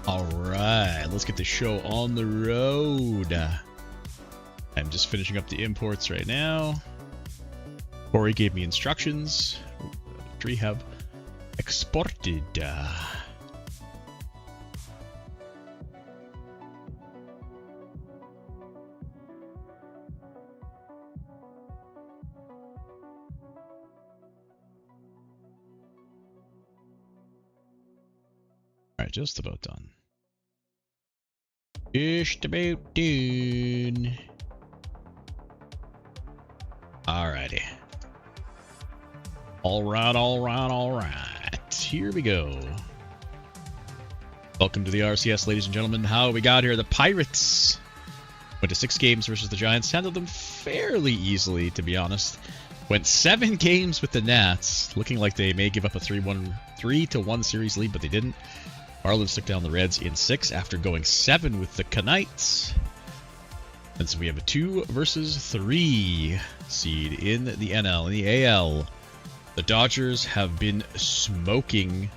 Alright, let's get the show on the road. I'm just finishing up the imports right now. Corey gave me instructions. We have exported. Alright, just about done. Just about done. Alrighty. Alright. Here we go. Welcome to the RCS, ladies and gentlemen. How we got here? The Pirates went to 6 games versus the Giants. Handled them fairly easily, to be honest. Went 7 games with the Nats. Looking like they may give up a 3-1 series lead, but they didn't. Marlins took down the Reds in 6 after going 7 with the Knights. And so we have a 2 versus 3 seed in the NL. In the AL, the Dodgers have been smoking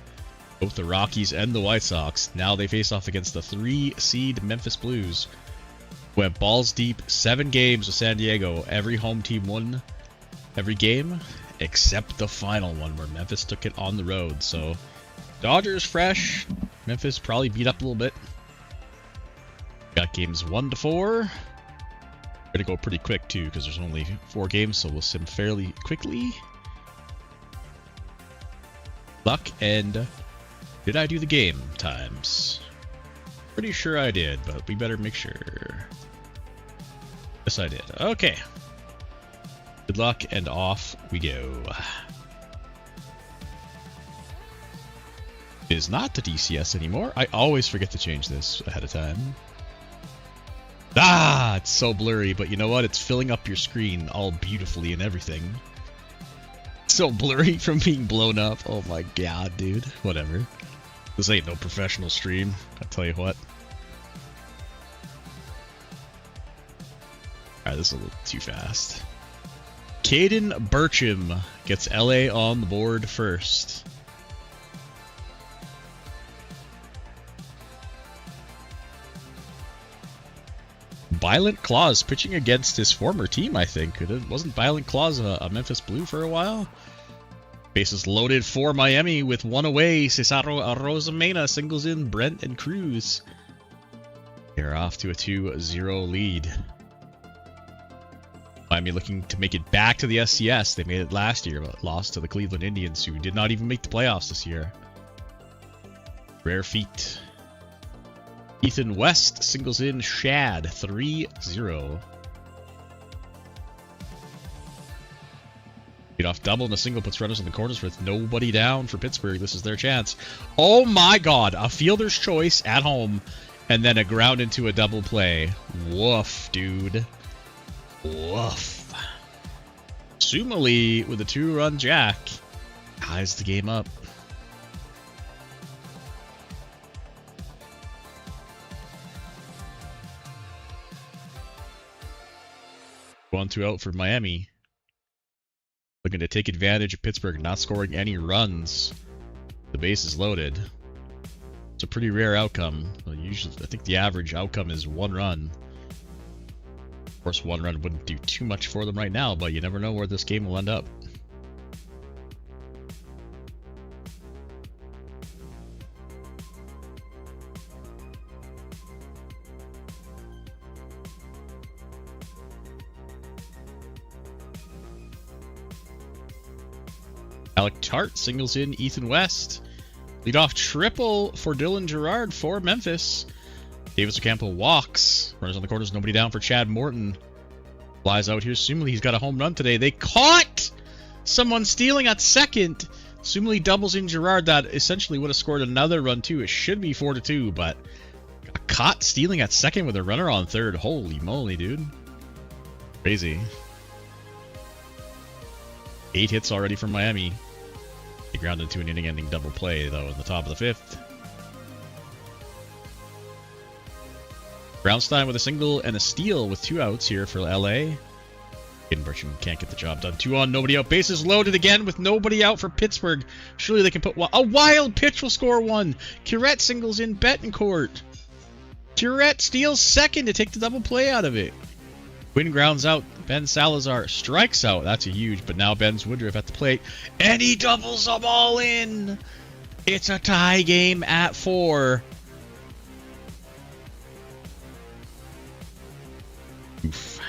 both the Rockies and the White Sox. Now they face off against the 3 seed Memphis Blues. Went balls deep, 7 games with San Diego. Every home team won every game except the final one where Memphis took it on the road. So Dodgers fresh. Memphis probably beat up a little bit. Got games 1 to 4. We're gonna go pretty quick too because there's only 4 games, so we'll sim fairly quickly. Luck and did I do the game times? Pretty sure I did, but we better make sure. Yes, I did. Okay. Good luck and off we go. It is not the DCS anymore. I always forget to change this ahead of time. Ah, it's so blurry, but you know what? It's filling up your screen all beautifully and everything. So blurry from being blown up. Oh my god, dude. Whatever. This ain't no professional stream, I'll tell you what. Alright, this is a little too fast. Caden Burcham gets LA on the board first. Violent Claws pitching against his former team, I think. Wasn't Violent Claws a Memphis Blue for a while? Bases loaded for Miami with 1 away. Cesaro Rosamena singles in Brent and Cruz. They're off to a 2-0 lead. Miami looking to make it back to the SCS. They made it last year, but lost to the Cleveland Indians, who did not even make the playoffs this year. Rare feat. Ethan West singles in Shad, 3-0. Lead off double and a single puts runners in the corners with nobody down for Pittsburgh. This is their chance. Oh my god, a fielder's choice at home and then a ground into a double play. Woof, dude. Woof. Sumali with a 2-run jack ties the game up. 1-2 out for Miami. Looking to take advantage of Pittsburgh not scoring any runs. The base is loaded. It's a pretty rare outcome. Usually, I think the average outcome is 1 run. Of course, 1 run wouldn't do too much for them right now, but you never know where this game will end up. Alec Tart singles in Ethan West. Leadoff triple for Dylan Gerard for Memphis. Davis Ocampo walks. Runners on the corners, nobody down for Chad Morton. Flies out here. Sumali, he's got a home run today. They caught someone stealing at second. Sumali doubles in Gerard. That essentially would have scored another run too. It should be 4-2, but got caught stealing at second with a runner on third. Holy moly, dude. Crazy. 8 hits already from Miami. They grounded into an inning-ending double play, though, in the top of the 5th. Brownstein with a single and a steal with 2 outs here for LA. Bertram can't get the job done. 2 on, nobody out. Bases loaded again with nobody out for Pittsburgh. Surely they can put one. A wild pitch will score 1. Curette singles in Betancourt. Curette steals second to take the double play out of it. Quinn grounds out. Ben Salazar strikes out. That's a huge, but now Ben's Woodruff at the plate. And he doubles them all in. It's a tie game at 4. Oof.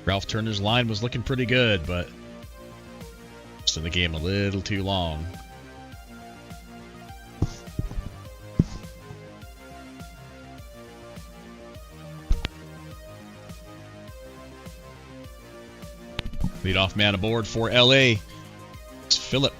Ralph Turner's line was looking pretty good, but just in the game a little too long. Leadoff man aboard for LA. It's Phillip.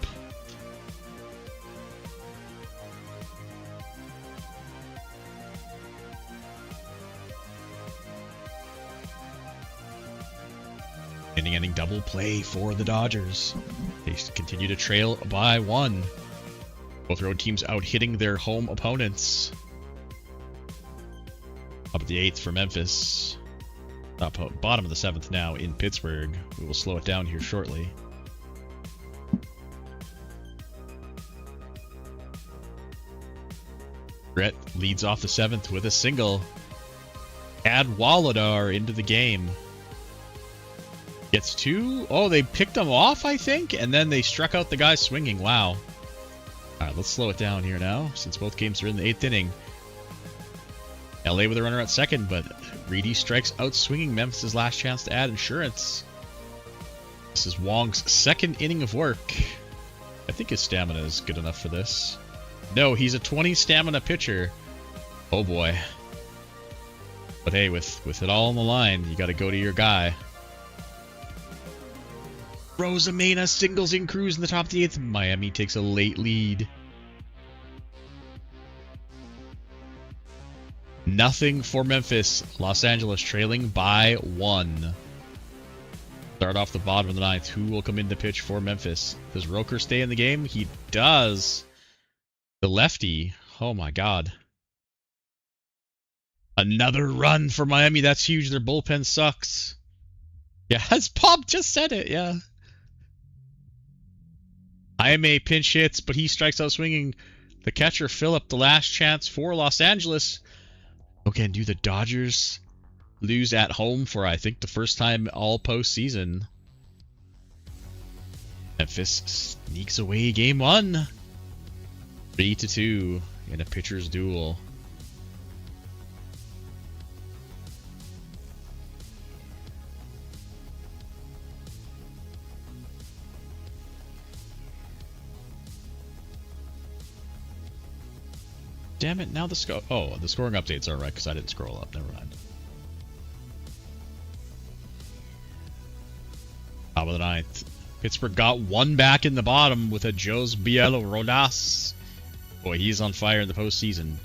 Inning double play for the Dodgers. They continue to trail by 1. Both road teams out hitting their home opponents. Up at the 8th for Memphis. Bottom of the 7th now in Pittsburgh. We will slow it down here shortly. Brett leads off the 7th with a single. Add Walladar into the game. Gets 2. Oh, they picked him off, I think, and then they struck out the guy swinging. Wow. All right, let's slow it down here now, since both games are in the 8th inning. LA with a runner at second, but Reedy strikes out swinging Memphis' last chance to add insurance. This is Wong's second inning of work. I think his stamina is good enough for this. No, he's a 20 stamina pitcher. Oh boy. But hey, with it all on the line, you got to go to your guy. Rosamena singles in Cruz in the top of the 8th. Miami takes a late lead. Nothing for Memphis. Los Angeles trailing by 1. Start off the bottom of the 9th. Who will come in to pitch for Memphis? Does Roker stay in the game? He does. The lefty. Oh my god. Another run for Miami. That's huge. Their bullpen sucks. Yeah, as Bob just said it. Yeah. IMA pinch hits, but he strikes out swinging. The catcher, Phillip, the last chance for Los Angeles. Okay, do the Dodgers lose at home for, I think, the first time all postseason? Memphis sneaks away game 1. 3-2 in a pitcher's duel. Damn it, now the score. Oh, the scoring updates are right because I didn't scroll up. Never mind. Top of the 9th. Pittsburgh got 1 back in the bottom with a Jose Bielo Rodas. Boy, he's on fire in the postseason.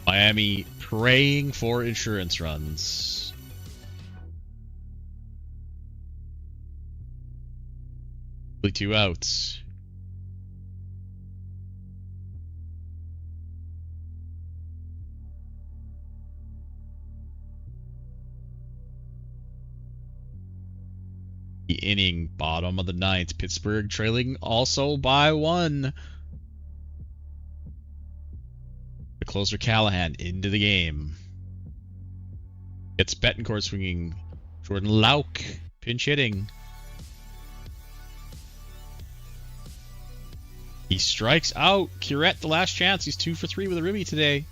Miami praying for insurance runs. Only 2 outs. The inning, bottom of the 9th. Pittsburgh trailing also by 1. The closer Callahan into the game. Gets Betancourt swinging. Jordan Lauk pinch hitting. He strikes out. Curette the last chance. He's 2 for 3 with a ribby today.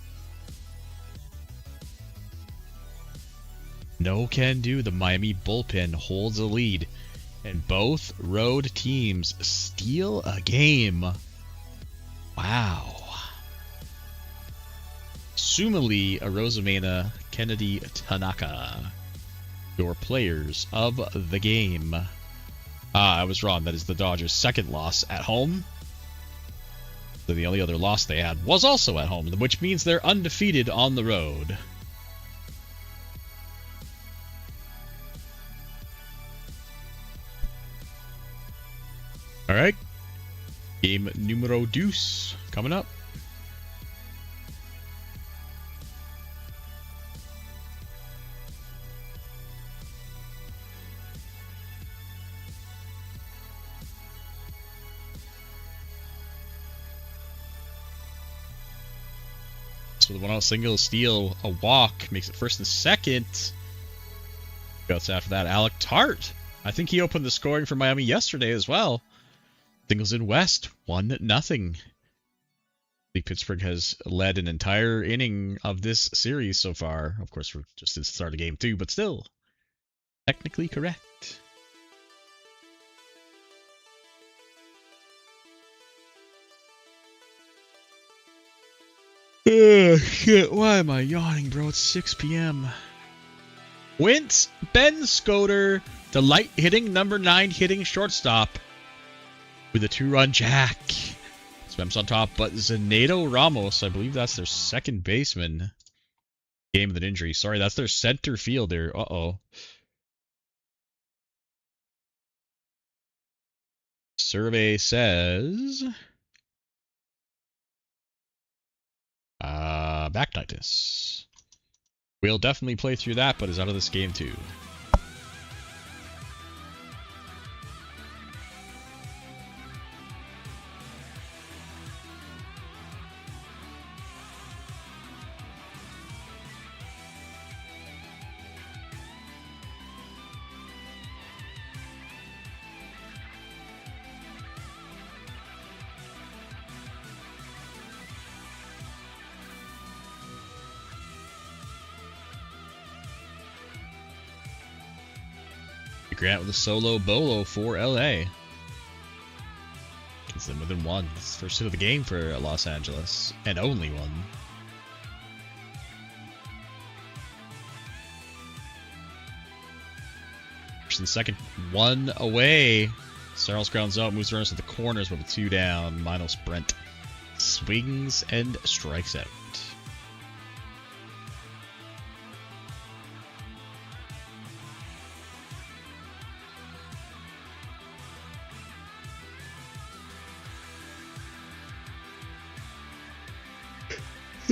No can do. The Miami bullpen holds a lead. And both road teams steal a game. Wow. Sumali, Rosamena, Kennedy, Tanaka. Your players of the game. I was wrong. That is the Dodgers' second loss at home. So the only other loss they had was also at home, which means they're undefeated on the road. Alright. Game numero dos coming up. So the 1-out single, steal, a walk, makes it first and second. Outs after that, Alec Tart. I think he opened the scoring for Miami yesterday as well. Singles in West, 1-0. Pittsburgh has led an entire inning of this series so far. Of course, we're just at the start of game 2, but still, technically correct. Shit, why am I yawning, bro? It's 6 p.m. Wentz, Ben Scoter, the light hitting, number 9 hitting shortstop with a 2-run jack. Swamps on top, but Zeneto Ramos, I believe that's their second baseman. Game with an injury. Sorry, that's their center fielder. Uh-oh. Survey says... backtitis. We'll definitely play through that, but is out of this game too. Grant with a solo bolo for LA. Gets them within 1. It's the first hit of the game for Los Angeles, and only 1. First and second, 1 away. Sarles grounds out, moves runners to the corners with a 2 down. Minos Brent swings and strikes out.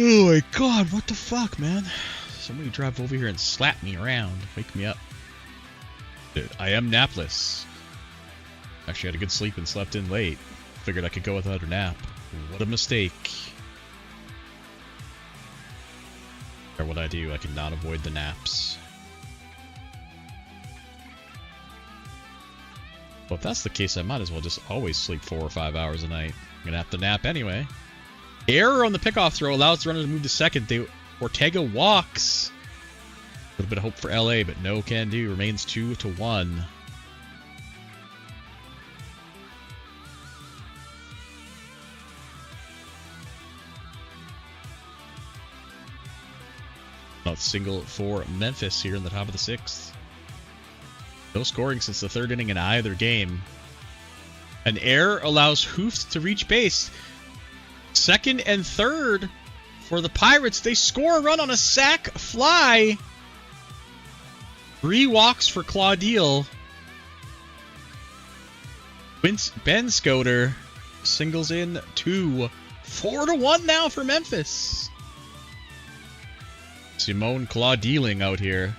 Oh my god, what the fuck, man? Somebody drive over here and slap me around. Wake me up. Dude, I am napless. Actually had a good sleep and slept in late. Figured I could go without a nap. What a mistake. Or what I do, I cannot avoid the naps. Well, if that's the case, I might as well just always sleep 4 or 5 hours a night. I'm gonna have to nap anyway. Error on the pickoff throw allows the runner to move to second. Ortega walks. A little bit of hope for LA, but no can do. Remains 2-1. Not single for Memphis here in the top of the 6th. No scoring since the 3rd inning in either game. An error allows Hoofs to reach base. Second and third for the Pirates. They score a run on a sac fly. 3 walks for Claudille. Ben Scoter singles in 2. 4-1 now for Memphis. Simone Claudeling out here.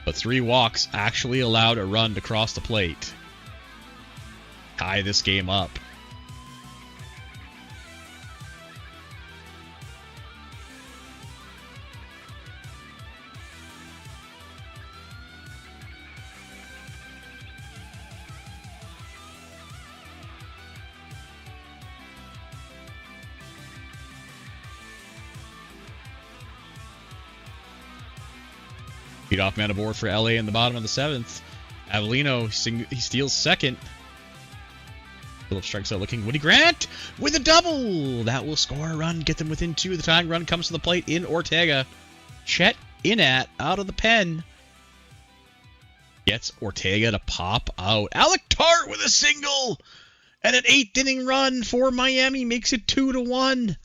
But 3 walks actually allowed a run to cross the plate. Tie this game up. Lead off man aboard for LA in the bottom of the 7th. Avellino, he steals second. Phillips strikes out looking. Woody Grant with a double. That will score a run, get them within 2. The tying run comes to the plate in Ortega. Chet Inat out of the pen. Gets Ortega to pop out. Alec Tart with a single. And an 8th inning run for Miami makes it 2-1.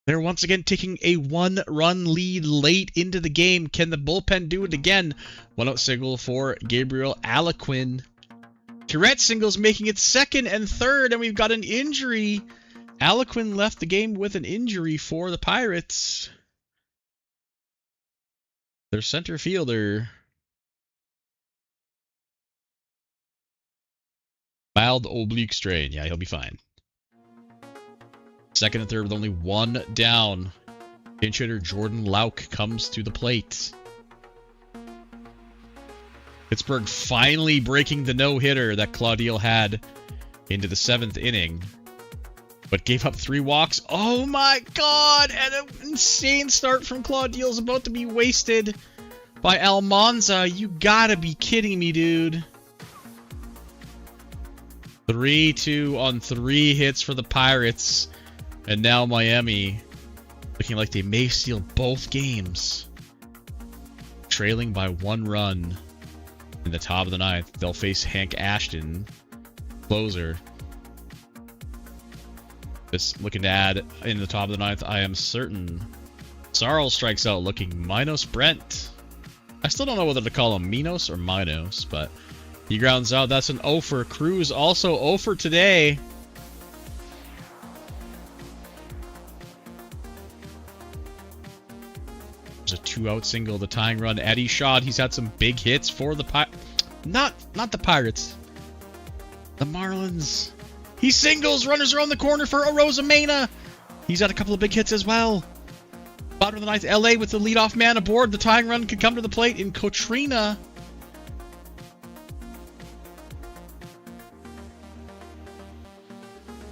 They're once again taking a 1-run lead late into the game. Can the bullpen do it again? 1-out single for Gabriel Alaquin. Tourette singles making it 2nd and 3rd, and we've got an injury. Alaquin left the game with an injury for the Pirates. Their center fielder. Mild oblique strain. Yeah, he'll be fine. 2nd and 3rd with only 1 down. Pinch hitter Jordan Lauk comes to the plate. Pittsburgh finally breaking the no-hitter that Claudil had into the 7th inning, but gave up 3 walks. Oh my god! And an insane start from Claudil's about to be wasted by Almanza. You gotta be kidding me, dude. 3-2 on 3 hits for the Pirates. And now Miami looking like they may steal both games. Trailing by 1 run in the top of the 9th. They'll face Hank Ashton, closer. This looking to add in the top of the 9th, I am certain. Sarl strikes out looking Minos Brent. I still don't know whether to call him Minos or Minos, but he grounds out. That's an 0 for Cruz. Also 0 for today. There's a 2-out single, the tying run. Eddie Shaw, he's had some big hits for the not the Pirates. The Marlins. He singles, runners around the corner for Arozamena. He's had a couple of big hits as well. Bottom of the 9th, LA with the leadoff man aboard. The tying run could come to the plate in Kotrina.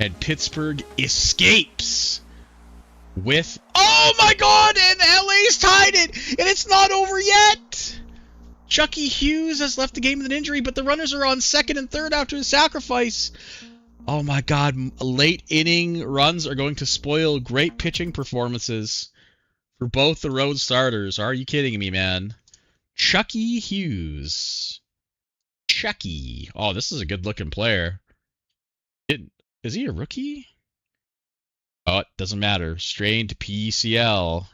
And Pittsburgh escapes with... Oh my god! And LA's tied it! And it's not over yet! Chucky Hughes has left the game with an injury, but the runners are on 2nd and 3rd after his sacrifice. Oh my god, late inning runs are going to spoil great pitching performances for both the road starters. Are you kidding me, man? Chucky Hughes. Chucky. Oh, this is a good-looking player. Is he a rookie? Oh, it doesn't matter. Strained PCL.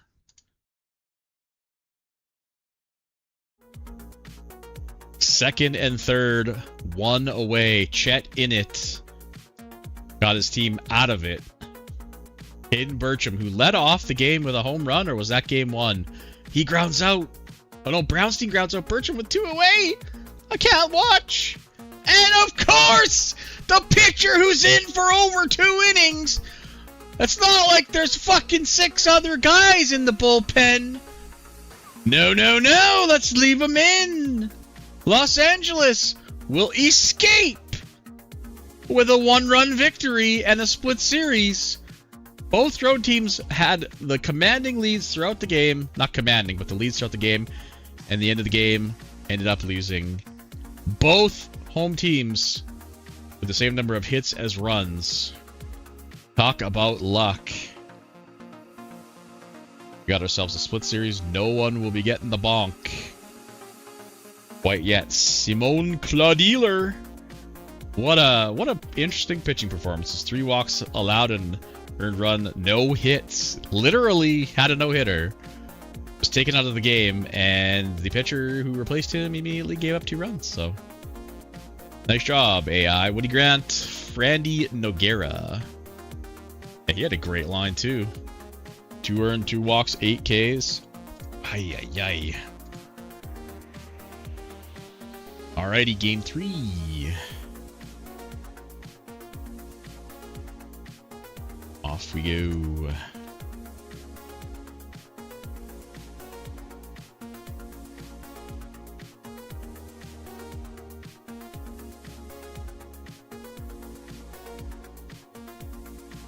Second and 3rd, 1 away. Chet Innit got his team out of it. Hayden Burcham, who led off the game with a home run, or was that game 1? He grounds out. Oh no, Brownstein grounds out Burcham with 2 away. I can't watch. And of course, the pitcher who's in for over 2 innings. It's not like there's fucking 6 other guys in the bullpen. No, no, no. Let's leave them in. Los Angeles will escape with a 1-run victory and a split series. Both road teams had the commanding leads throughout the game. Not commanding, but the leads throughout the game. And the end of the game ended up losing. Both home teams with the same number of hits as runs. Talk about luck. We got ourselves a split series. No one will be getting the bonk quite yet. Simone Claudiler. What a interesting pitching performance. 3 walks allowed and earned run, no hits. Literally had a no-hitter. Was taken out of the game, and the pitcher who replaced him immediately gave up 2 runs. So nice job, AI. Woody Grant, Frandy Noguera. Yeah, he had a great line too. 2 earned, 2 walks, 8 Ks. Ay, ay, ay. Alrighty, game 3. Off we go.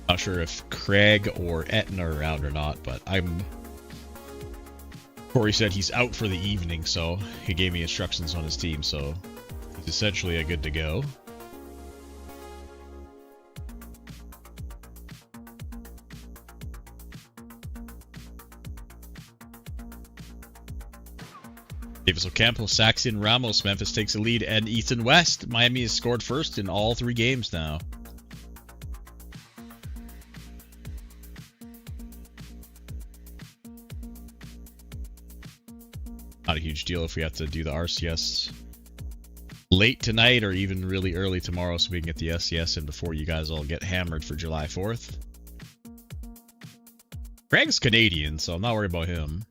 Not sure if Craig or Etna are out or not, but Corey said he's out for the evening, so he gave me instructions on his team, so he's essentially a good to go. Davis Ocampo, Saxon, Ramos, Memphis takes the lead, and Ethan West. Miami has scored first in all 3 games now. Not a huge deal if we have to do the RCS late tonight or even really early tomorrow so we can get the SCS in before you guys all get hammered for July 4th. Craig's Canadian, so I'm not worried about him.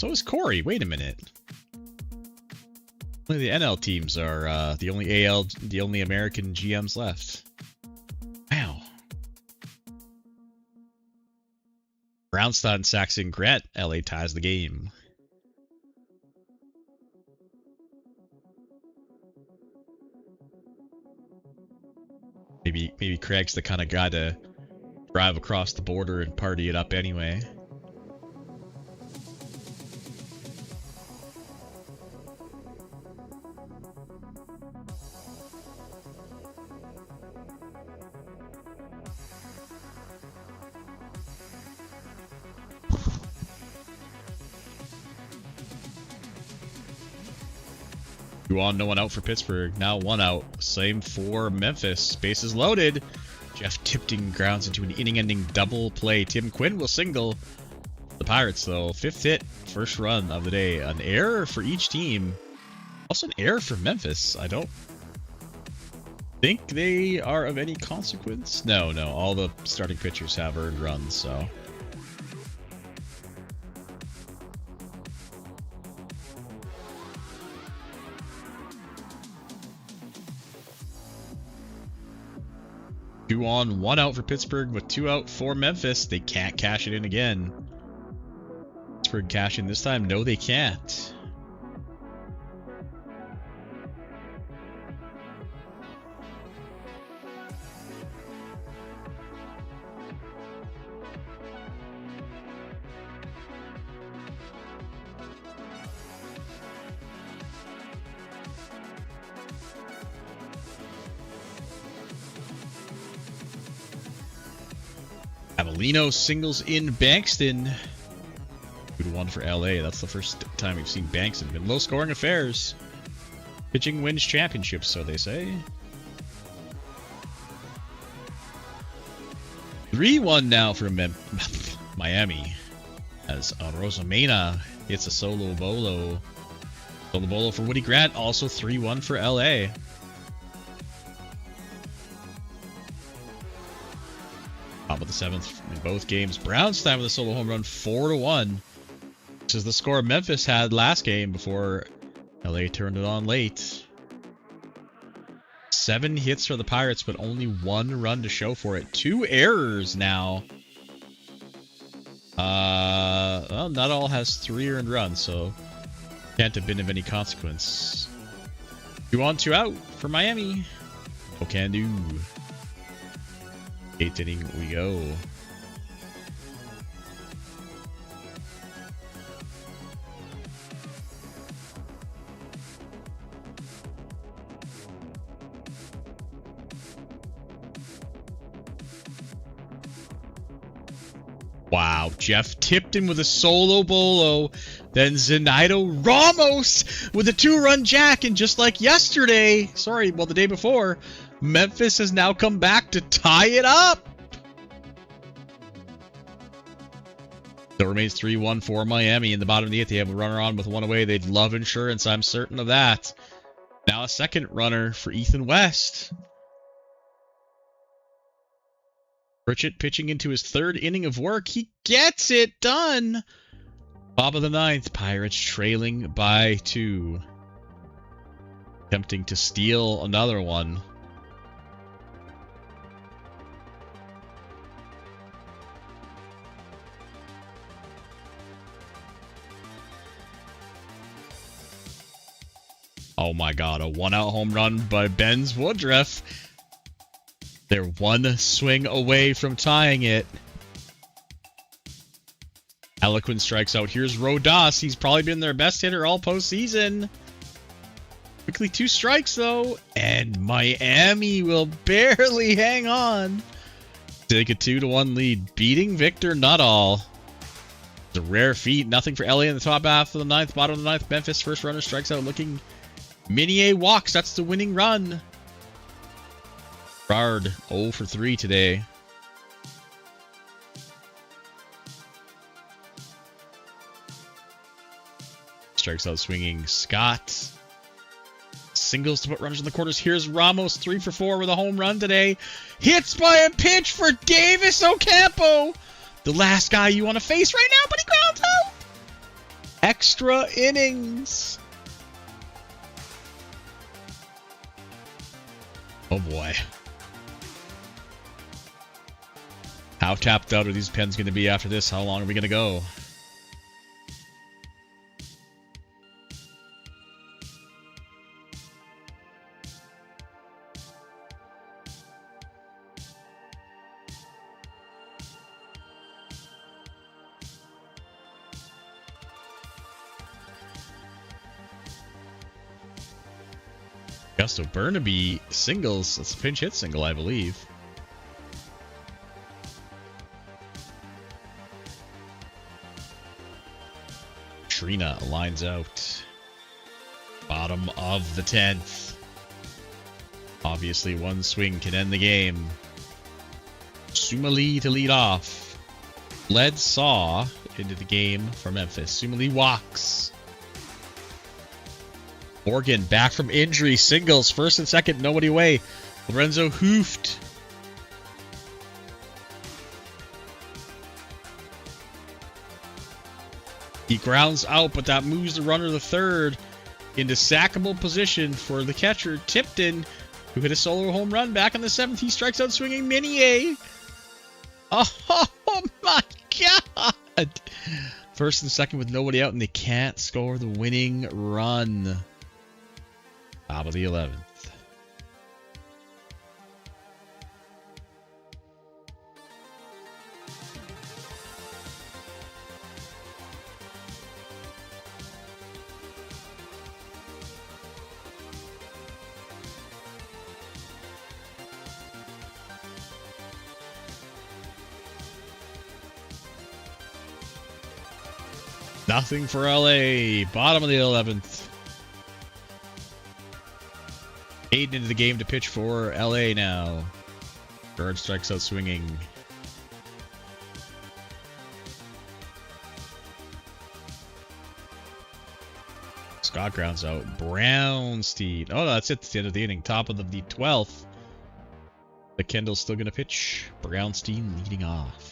So is Corey. Wait a minute. Only the NL teams are the only American GMs left. Wow. Brownstein, Saxon, Grant. LA ties the game. Maybe Craig's the kind of guy to drive across the border and party it up anyway. No one out for Pittsburgh. Now one out. Same for Memphis. Bases loaded. Jeff Tipton grounds into an inning-ending double play. Tim Quinn will single. The Pirates, though. 5th hit. First run of the day. An error for each team. Also an error for Memphis. I don't think they are of any consequence. No. All the starting pitchers have earned runs, so... 2 on, 1 out for Pittsburgh with 2 out for Memphis. They can't cash it in again. Pittsburgh cash in this time? No, they can't. Avellino singles in Bankston. 2-1 for LA. That's the first time we've seen Bankston. Been low scoring affairs. Pitching wins championships, so they say. 3-1 now for Miami. As Rosamena hits a solo bolo. Solo bolo for Woody Grant. Also 3-1 for LA. Top of the 7th in both games. Brownstein with a solo home run, 4-1. This is the score Memphis had last game before LA turned it on late. 7 hits for the Pirates, but only 1 run to show for it. 2 errors now. Well, not all has 3 earned runs, so can't have been of any consequence. 2 on, 2 out for Miami. No can do. 8th inning we go. Wow, Jeff Tipton with a solo bolo. Then Zenaido Ramos with a 2-run jack. And just like yesterday, the day before, Memphis has now come back to tie it up. Still remains 3-1 for Miami. In the bottom of the 8th, they have a runner on with 1 away. They'd love insurance, I'm certain of that. Now a second runner for Ethan West. Pritchett pitching into his 3rd inning of work. He gets it done. Top of the 9th, Pirates trailing by 2. Attempting to steal another one. Oh my god, a 1-out home run by Benz Woodruff. They're 1 swing away from tying it. Eloquin strikes out. Here's Rodas. He's probably been their best hitter all postseason. Quickly 2 strikes, though. And Miami will barely hang on. Take a 2-1 lead. Beating Victor Nuttall. It's a rare feat. Nothing for LA in the top half of the 9th. Bottom of the 9th. Memphis first runner strikes out looking... Minier walks. That's the winning run. Gerard 0 for 3 today. Strikes out swinging Scott. Singles to put runners in the quarters. Here's Ramos 3 for 4 with a home run today. Hits by a pitch for Davis Ocampo. The last guy you want to face right now, but he grounds out. Extra innings. Oh boy. How tapped out are these pens going to be after this? How long are we going to go? So Burnaby singles. That's a pinch hit single, I believe. Trina lines out. Bottom of the 10th. Obviously, one swing can end the game. Sumali to lead off. Led Saw into the game for Memphis. Sumali walks. Morgan back from injury, singles, first and second, nobody away. Lorenzo hoofed. He grounds out, but that moves the runner to the third into sackable position for the catcher, Tipton, who hit a solo home run back in the 7th. He strikes out swinging Minier. Oh my God. First and second with nobody out, and they can't score the winning run. Top of the 11th. Nothing for LA. Bottom of the 11th. Aiden into the game to pitch for LA now. Bird strikes out swinging. Scott grounds out. Brownstein. Oh, that's it. It's the end of the inning. Top of the 12th. The Kendall's still going to pitch. Brownstein leading off.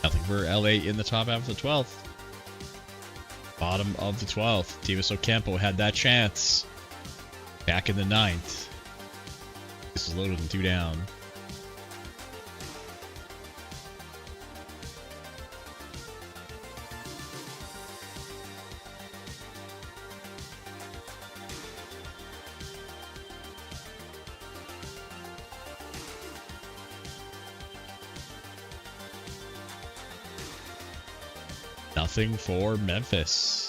Nothing for LA in the top half of the 12th. Bottom of the 12th. Davis Ocampo had that chance back in the 9th. This is loaded and 2 down. Nothing for Memphis.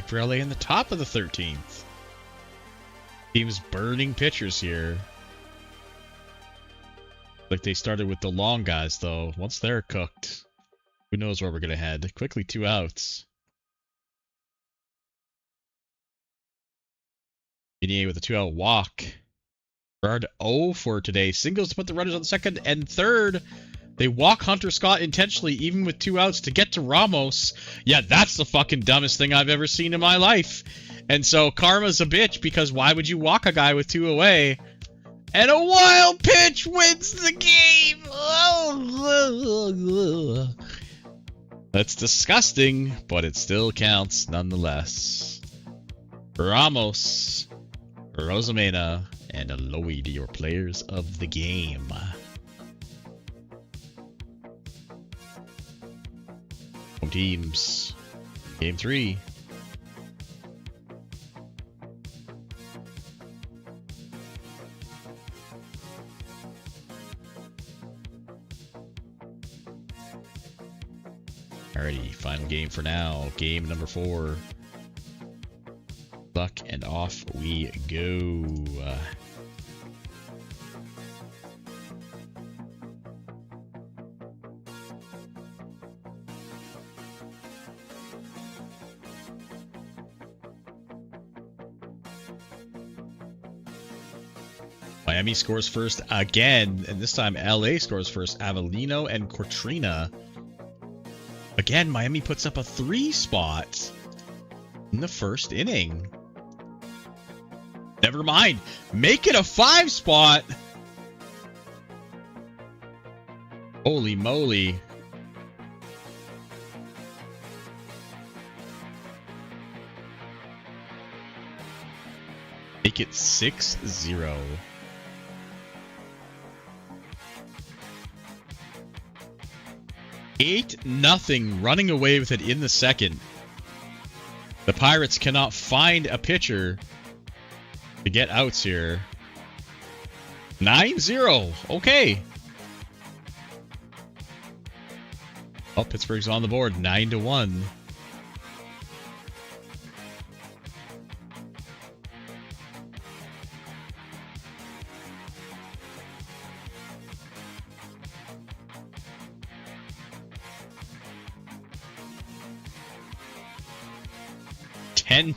For LA in the top of the 13th. Teams burning pitchers here. Like they started with the long guys, though. Once they're cooked, who knows where we're going to head. Quickly 2 outs. Minier with a 2-out walk. Gerard 0 for today. Singles to put the runners on second and third. They walk Hunter Scott intentionally, even with 2 outs, to get to Ramos. Yeah, that's the fucking dumbest thing I've ever seen in my life. And so karma's a bitch, because why would you walk a guy with 2 away? And a wild pitch wins the game! That's disgusting, but it still counts nonetheless. Ramos, Rosamena, and Aloy, your players of the game. Home teams. Game 3. Alrighty, final game for now. Game number 4. Buck and off we go. Miami scores first again, and this time LA scores first. Avellino and Cortrina. Again, Miami puts up a 3 spot in the first inning. Never mind. Make it a 5 spot. Holy moly. Make it 6-0. 8-0, running away with it in the second. The Pirates cannot find a pitcher to get outs here. 9-0. Okay. Oh, Pittsburgh's on the board. 9-1.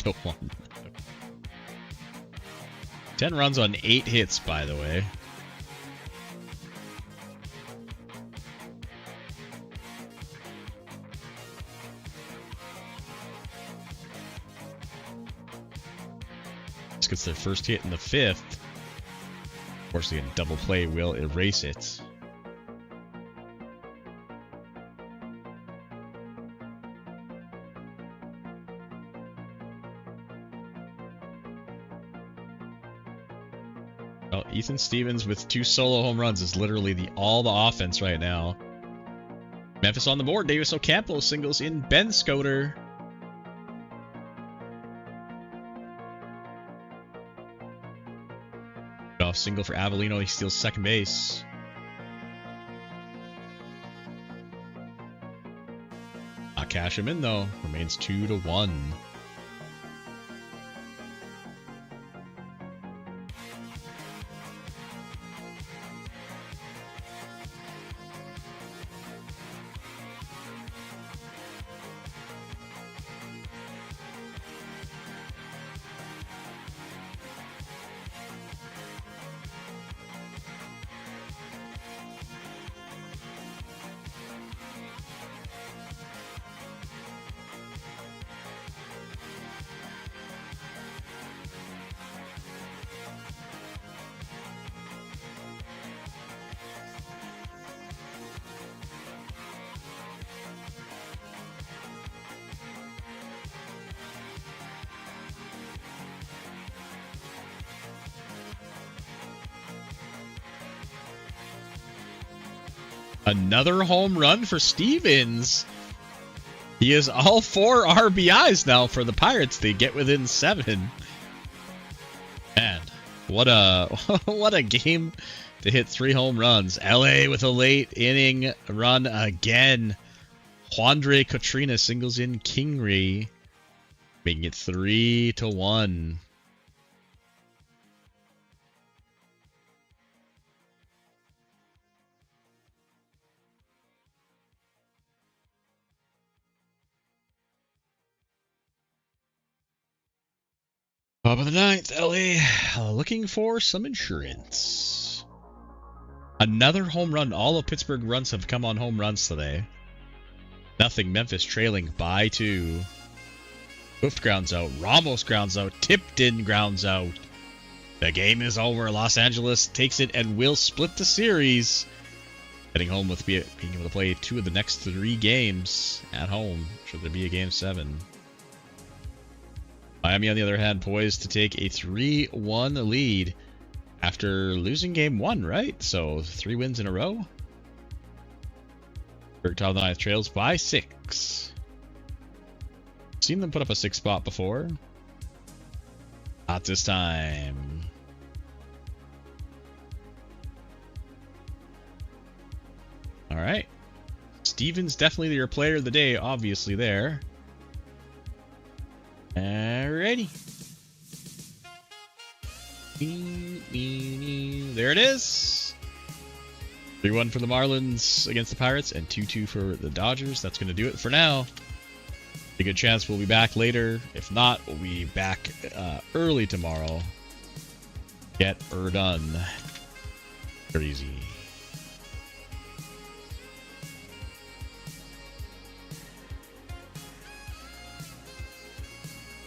To 1. 10 runs on 8 hits, by the way. This gets their first hit in the 5th. Unfortunately, a double play will erase it. Well, Ethan Stevens with 2 solo home runs is literally all the offense right now. Memphis on the board. Davis Ocampo singles in Ben Scoter. Off single for Avellino. He steals second base. Not cash him in though. Remains 2-1. Another home run for Stevens. He has all 4 RBIs now for the Pirates. They get within 7. Man, what a game to hit 3 home runs. LA with a late inning run again. Juandre Cotrina singles in Kingery, making it 3-1. Top of the 9th, LA looking for some insurance. Another home run. All of Pittsburgh runs have come on home runs today. Nothing. Memphis trailing by 2. Hoofed grounds out. Ramos grounds out. Tipton grounds out. The game is over. Los Angeles takes it and will split the series. Heading home with being able to play 2 of the next 3 games at home. Should there be a game 7. Miami, on the other hand, poised to take a 3-1 lead after losing game 1, right? So 3 wins in a row. Top of the 9th trails by 6. Seen them put up a 6 spot before. Not this time. All right. Steven's definitely your player of the day, obviously there. Alrighty. There it is. 3-1 for the Marlins against the Pirates and 2-2 for the Dodgers. That's going to do it for now. A good chance we'll be back later. If not, we'll be back early tomorrow. Get her done. Very easy.